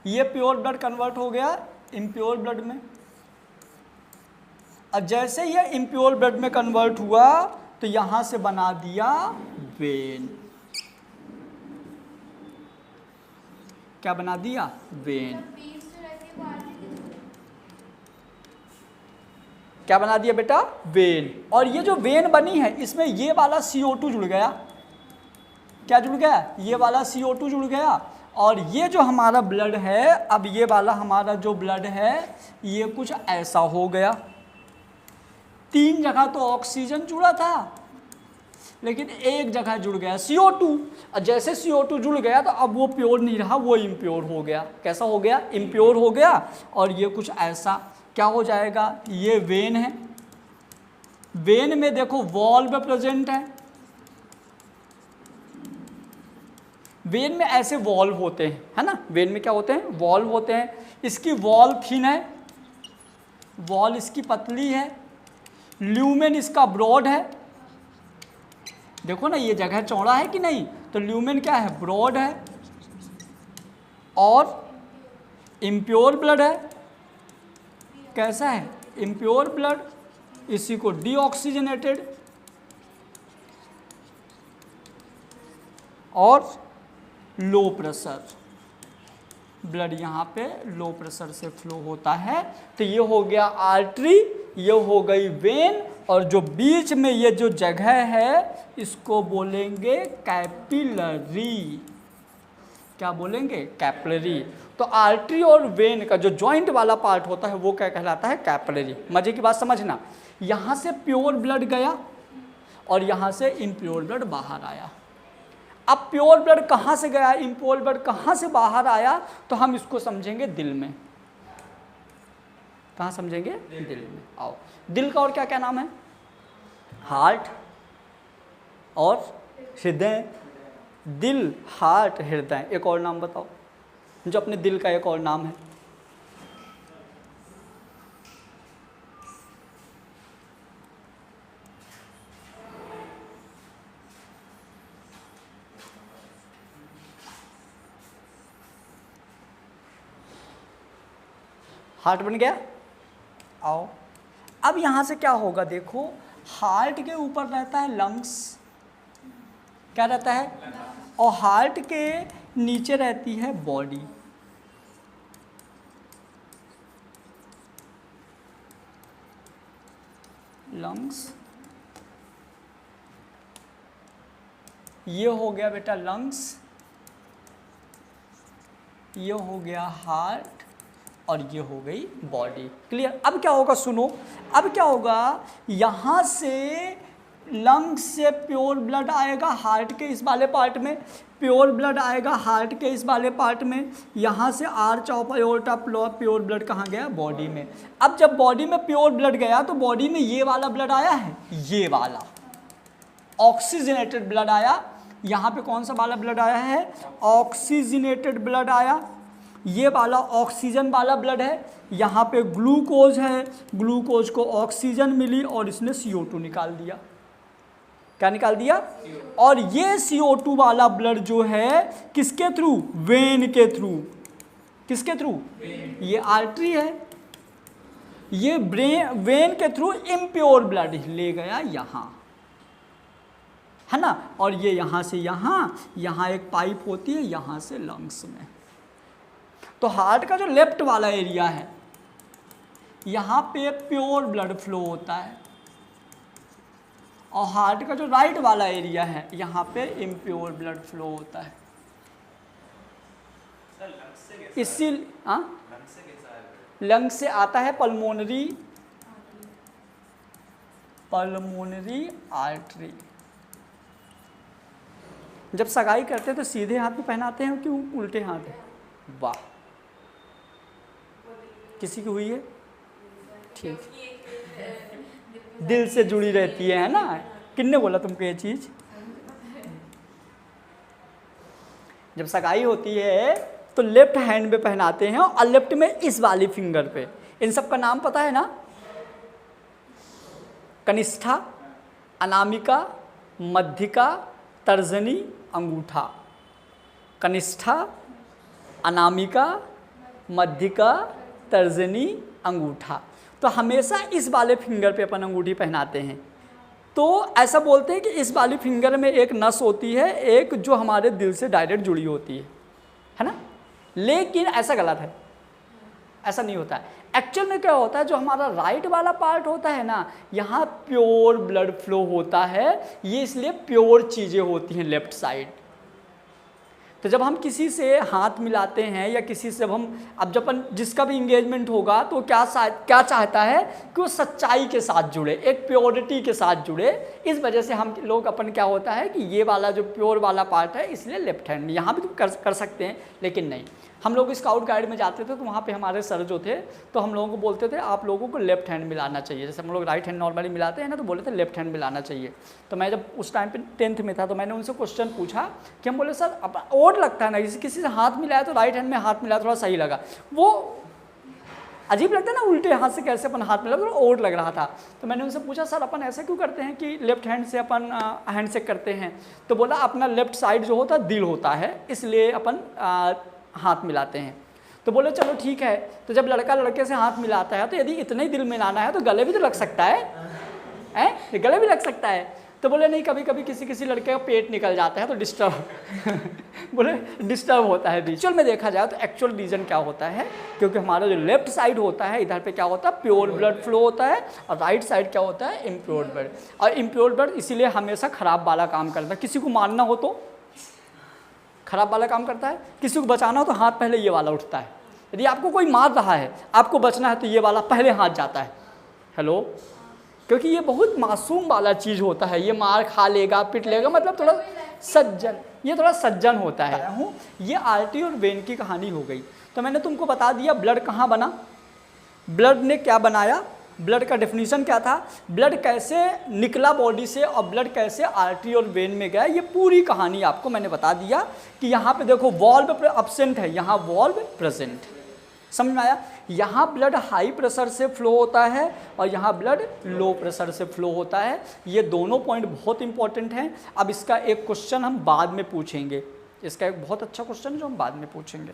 A: ये प्योर ब्लड कन्वर्ट हो गया इम्प्योर ब्लड में। और जैसे ये इम्प्योर ब्लड में कन्वर्ट हुआ तो यहां से बना दिया वेन। क्या बना दिया? वेन। क्या बना दिया बेटा? वेन। और ये जो वेन बनी है इसमें ये वाला CO2 जुड़ गया। क्या जुड़ गया? ये वाला CO2 जुड़ गया। और ये जो हमारा ब्लड है, अब ये वाला हमारा जो ब्लड है ये कुछ ऐसा हो गया। 3 जगह तो ऑक्सीजन जुड़ा था लेकिन एक जगह जुड़ गया CO2। और जैसे CO2 जुड़ गया तो अब वो प्योर नहीं रहा, वो इम्प्योर हो गया। कैसा हो गया? इम्प्योर हो गया। और ये कुछ ऐसा क्या हो जाएगा? ये वेन है। वेन में देखो वॉल्व प्रेजेंट है। वेन में ऐसे वॉल्व होते हैं, है ना? वेन में क्या होते हैं? वॉल्व होते हैं। इसकी वॉल थिन है, वॉल इसकी पतली है, ल्यूमेन इसका ब्रॉड है। देखो ना ये जगह चौड़ा है कि नहीं? तो ल्यूमेन क्या है? ब्रॉड है। और इम्प्योर ब्लड है। कैसा है? इम्प्योर ब्लड, इसी को डीऑक्सीजनेटेड। और लो प्रेशर ब्लड, यहाँ पे लो प्रेशर से फ्लो होता है। तो ये हो गया आर्टरी, ये हो गई वेन, और जो बीच में ये जो जगह है इसको बोलेंगे कैपिलरी। क्या बोलेंगे? कैपिलरी। तो आर्टरी और वेन का जो जॉइंट वाला पार्ट होता है वो क्या कहलाता है? कैपिलरी। मजे की बात समझना, यहाँ से प्योर ब्लड गया और यहाँ से इम्प्योर ब्लड बाहर आया। अब प्योर ब्लड कहाँ से गया, इम्प्योर ब्लड कहाँ से बाहर आया, तो हम इसको समझेंगे दिल में। कहाँ समझेंगे? दिल में। आओ, दिल का और क्या क्या नाम है? हार्ट और हृदय। दिल, हार्ट, हृदय। एक और नाम बताओ जो अपने दिल का एक और नाम है। हार्ट बन गया। आओ, अब यहाँ से क्या होगा? देखो, हार्ट के ऊपर रहता है लंग्स, क्या रहता है, और हार्ट के नीचे रहती है बॉडी। लंग्स, ये हो गया बेटा लंग्स, ये हो गया हार्ट, और ये हो गई बॉडी। क्लियर? अब क्या होगा सुनो, अब क्या होगा, यहाँ से लंग्स से प्योर ब्लड आएगा हार्ट के इस वाले पार्ट में, प्योर ब्लड आएगा हार्ट के इस वाले पार्ट में, यहाँ से arch of aorta pure blood कहाँ गया, बॉडी में। अब जब बॉडी में प्योर ब्लड गया तो बॉडी में ये वाला ब्लड आया है, ये वाला ऑक्सीजनेटेड ब्लड आया। यहाँ पे कौन सा वाला ब्लड आया है, ऑक्सीजनेटेड ब्लड आया, ये वाला ऑक्सीजन वाला ब्लड है। यहाँ पे ग्लूकोज है, ग्लूकोज को ऑक्सीजन मिली और इसने CO2 निकाल दिया। क्या निकाल दिया? और ये CO2 वाला ब्लड जो है किसके थ्रू, वेन के थ्रू, किसके थ्रू, ये आर्टरी है, ये वेन के थ्रू इम्प्योर ब्लड ले गया यहाँ, है ना। और ये यहाँ से यहाँ एक पाइप होती है यहाँ से लंग्स में। तो हार्ट का जो लेफ्ट वाला एरिया है यहाँ पे प्योर ब्लड फ्लो होता है, और हार्ट का जो राइट वाला एरिया है यहाँ पे इम्प्योर ब्लड फ्लो होता है। इसी लंग्स से आता है पल्मोनरी आर्टरी। जब सगाई करते हैं तो सीधे हाथ में पहनाते हैं क्यों उल्टे हाथ है? वाह, किसी की हुई है? ठीक, दिल से जुड़ी रहती है ना। किन्ने बोला तुमको ये चीज? जब सगाई होती है तो लेफ्ट हैंड में पहनाते हैं और लेफ्ट में इस वाली फिंगर पे। इन सब का नाम पता है ना? कनिष्ठा, अनामिका, मध्यिका, तर्जनी, अंगूठा। कनिष्ठा, अनामिका, मध्यिका, तर्जनी, अंगूठा। तो हमेशा इस वाले फिंगर पे अपन अंगूठी पहनाते हैं। तो ऐसा बोलते हैं कि इस वाली फिंगर में एक नस होती है, एक जो हमारे दिल से डायरेक्ट जुड़ी होती है ना। लेकिन ऐसा गलत है, ऐसा नहीं होता है। एक्चुअल में क्या होता है, जो हमारा राइट वाला पार्ट होता है ना, यहाँ प्योर ब्लड फ्लो होता है। ये इसलिए प्योर चीज़ें होती हैं लेफ्ट साइड। तो जब हम किसी से हाथ मिलाते हैं या किसी से अब जब अपन जिसका भी इंगेजमेंट होगा तो क्या चाहता है कि वो सच्चाई के साथ जुड़े, एक प्योरिटी के साथ जुड़े। इस वजह से हम लोग अपन क्या होता है कि ये वाला जो प्योर वाला पार्ट है इसलिए लेफ्ट हैंड में। यहाँ भी तो कर सकते हैं, लेकिन नहीं। हम लोग स्काउट गाइड में जाते थे तो वहाँ पे हमारे सर जो थे तो हम लोगों को बोलते थे आप लोगों को लेफ्ट हैंड मिलाना चाहिए। जैसे हम लोग राइट हैंड नॉर्मली मिलाते हैं ना, तो बोले थे लेफ्ट हैंड मिलाना चाहिए। तो मैं जब उस टाइम पे 10th में था तो मैंने उनसे क्वेश्चन पूछा कि हम बोले सर अब ओड लगता है ना, किसी से हाथ मिलाया तो राइट हैंड में हाथ मिलाया थोड़ा सही लगा। वो अजीब लगता है ना, उल्टे हाथ से कैसे अपन हाथ मिला, तो ओड लग रहा था। तो मैंने उनसे पूछा सर अपन ऐसे क्यों करते हैं कि लेफ्ट हैंड से अपन हैंड शेक करते हैं? तो बोला अपना लेफ्ट साइड जो होता है दिल होता है, इसलिए अपन हाथ मिलाते हैं। तो बोले चलो ठीक है। तो जब लड़का लड़के से हाथ मिलाता है तो यदि इतना ही दिल मिलाना है तो गले भी तो लग सकता है, गले भी लग सकता है। तो बोले नहीं, कभी कभी किसी लड़के का पेट निकल जाता है तो डिस्टर्ब बोले डिस्टर्ब होता है। एक्चुअल में देखा जाए तो एक्चुअल रीज़न क्या होता है, क्योंकि हमारा जो लेफ्ट साइड होता है इधर पे क्या होता है प्योर ब्लड फ्लो होता है, और राइट साइड क्या होता है इम्प्योर ब्लड। और इम्प्योर ब्लड इसीलिए हमेशा ख़राब वाला काम करता है। किसी को मारना हो तो खराब वाला काम करता है, किसी को बचाना हो तो हाथ पहले ये वाला उठता है। यदि आपको कोई मार रहा है, आपको बचना है तो ये वाला पहले हाथ जाता है। हेलो, क्योंकि ये बहुत मासूम वाला चीज़ होता है। ये मार खा लेगा, पिट लेगा, मतलब थोड़ा सज्जन, ये थोड़ा सज्जन होता है। ये आर्टरी और वेन की कहानी हो गई। तो मैंने तुमको बता दिया ब्लड कहाँ बना, ब्लड ने क्या बनाया, ब्लड का डेफिनेशन क्या था, ब्लड कैसे निकला बॉडी से और ब्लड कैसे आर्टरी और वेन में गया, ये पूरी कहानी आपको मैंने बता दिया। कि यहाँ पे देखो वॉल्व अब्सेंट है, यहाँ वॉल्व प्रेजेंट। समझ में आया? यहाँ ब्लड हाई प्रेशर से फ्लो होता है और यहाँ ब्लड लो प्रेशर से फ्लो होता है। ये दोनों पॉइंट बहुत इंपॉर्टेंट हैं। अब इसका एक क्वेश्चन हम बाद में पूछेंगे, इसका एक बहुत अच्छा क्वेश्चन जो हम बाद में पूछेंगे।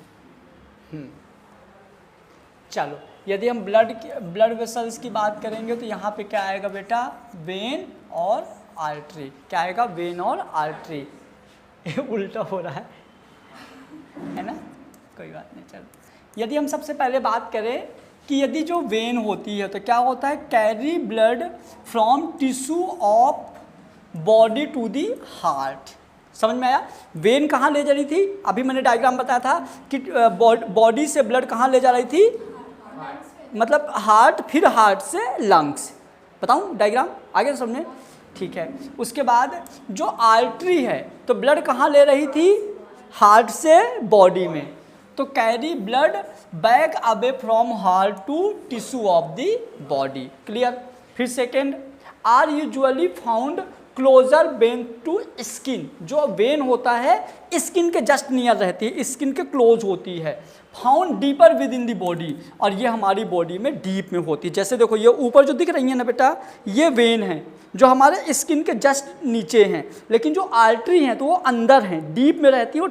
A: चलो यदि हम ब्लड वेसल्स की बात करेंगे तो यहाँ पे क्या आएगा बेटा, वेन और आर्टरी। क्या आएगा, वेन और आर्टरी। ये उल्टा हो रहा है ना, कोई बात नहीं, चलो। यदि हम सबसे पहले बात करें कि यदि जो वेन होती है तो क्या होता है, carry blood from tissue of body to the heart. समझ में आया? वेन कहाँ ले जा रही थी, अभी मैंने डायग्राम बताया था कि बॉडी से ब्लड कहाँ ले जा रही थी, मतलब हार्ट, फिर हार्ट से लंग्स। बताऊँ डायग्राम आगे समझे, ठीक है। उसके बाद जो आर्टरी है तो ब्लड कहाँ ले रही थी, हार्ट से बॉडी में, तो carry blood back away from heart to tissue of the body. Clear? फिर second, are usually found closer vein to skin. जो वेन होता है स्किन के जस्ट नियर रहती है, स्किन के क्लोज होती है। Found deeper with in the body, और ये हमारी बॉडी में डीप में होती है। जैसे देखो ये ऊपर जो दिख रही है ना बेटा, ये वेन है जो हमारे स्किन के जस्ट नीचे हैं, लेकिन जो आर्टरी हैं तो वो अंदर हैं, डीप में रहती है, और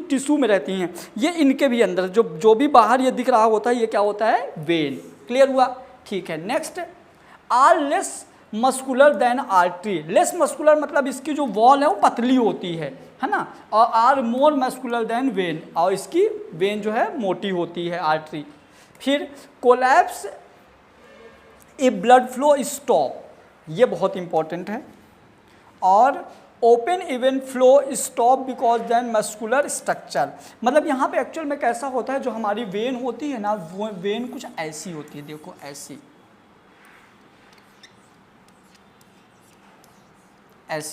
A: टिश्यू में रहती हैं। ये इनके भी अंदर जो भी बाहर ये दिख रहा होता है, ये क्या होता है, वेन। क्लियर हुआ? ठीक है। Next, are less muscular than artery. Less muscular मतलब इसकी जो वॉल है वो पतली होती है ना, और are more muscular than vein, और इसकी वेन जो है मोटी होती है, आर्टरी। फिर collapse a blood flow stop, ये बहुत इंपॉर्टेंट है। और open even flow stop because then muscular structure, मतलब यहाँ पे एक्चुअल में कैसा होता है, जो हमारी वेन होती है ना, वो वेन कुछ ऐसी होती है, देखो ऐसी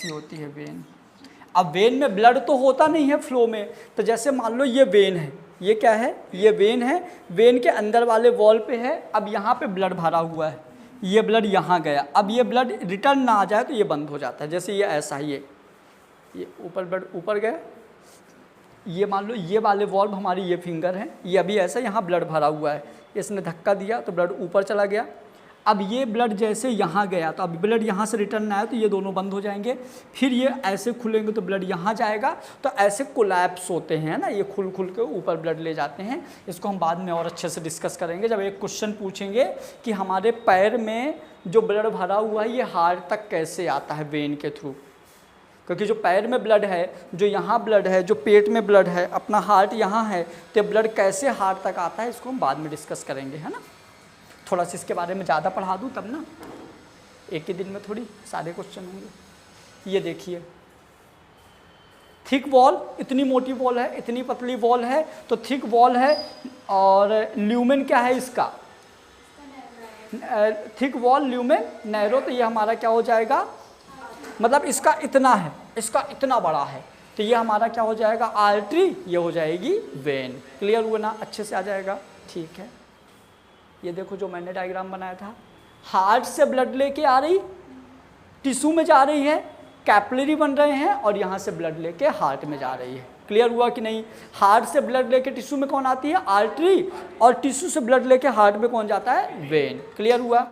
A: होती है वेन। अब वेन में ब्लड तो होता नहीं है फ्लो में, तो जैसे मान लो ये वेन है, ये क्या है, ये वेन है, वेन के अंदर वाले वॉल पे है। अब यहाँ पे ब्लड भरा हुआ है, ये ब्लड यहाँ गया, अब ये ब्लड रिटर्न ना आ जाए तो ये बंद हो जाता है। जैसे ये ऐसा है, ये ऊपर ब्लड ऊपर गया, ये मान लो ये वाले वॉल्व हमारी ये फिंगर है, ये अभी ऐसा यहाँ ब्लड भरा हुआ है, इसने धक्का दिया तो ब्लड ऊपर चला गया। अब ये ब्लड जैसे यहाँ गया तो अब ब्लड यहाँ से रिटर्न ना आए तो ये दोनों बंद हो जाएंगे। फिर ये ऐसे खुलेंगे तो ब्लड यहाँ जाएगा, तो ऐसे कोलैप्स होते हैं ना, ये खुल के ऊपर ब्लड ले जाते हैं। इसको हम बाद में और अच्छे से डिस्कस करेंगे जब एक क्वेश्चन पूछेंगे कि हमारे पैर में जो ब्लड भरा हुआ है ये हार्ट तक कैसे आता है, वेन के थ्रू। क्योंकि जो पैर में ब्लड है, जो यहाँ ब्लड है, जो पेट में ब्लड है, अपना हार्ट यहाँ है, तो ब्लड कैसे हार्ट तक आता है इसको हम बाद में डिस्कस करेंगे, है ना। थोड़ा सा इसके बारे में ज़्यादा पढ़ा दूँ तब ना, एक ही दिन में थोड़ी सारे क्वेश्चन होंगे। ये देखिए, थिक वॉल, इतनी मोटी वॉल है, इतनी पतली वॉल है, तो थिक वॉल है। और ल्यूमेन क्या है इसका, थिक वॉल, ल्यूमेन नैरो, तो ये हमारा क्या हो जाएगा, मतलब इसका इतना है, इसका इतना बड़ा है, तो ये हमारा क्या हो जाएगा, आर्टरी, ये हो जाएगी वेन। क्लियर हुआ ना, अच्छे से आ जाएगा, ठीक है। ये देखो जो मैंने डायग्राम बनाया था, हार्ट से ब्लड लेके आ रही, टिश्यू में जा रही है, कैपिलरी बन रहे हैं, और यहाँ से ब्लड लेके हार्ट में जा रही है। क्लियर हुआ कि नहीं? हार्ट से ब्लड लेके टिश्यू में कौन आती है, आर्टरी, और टिश्यू से ब्लड लेके हार्ट में कौन जाता है, वेन। क्लियर हुआ?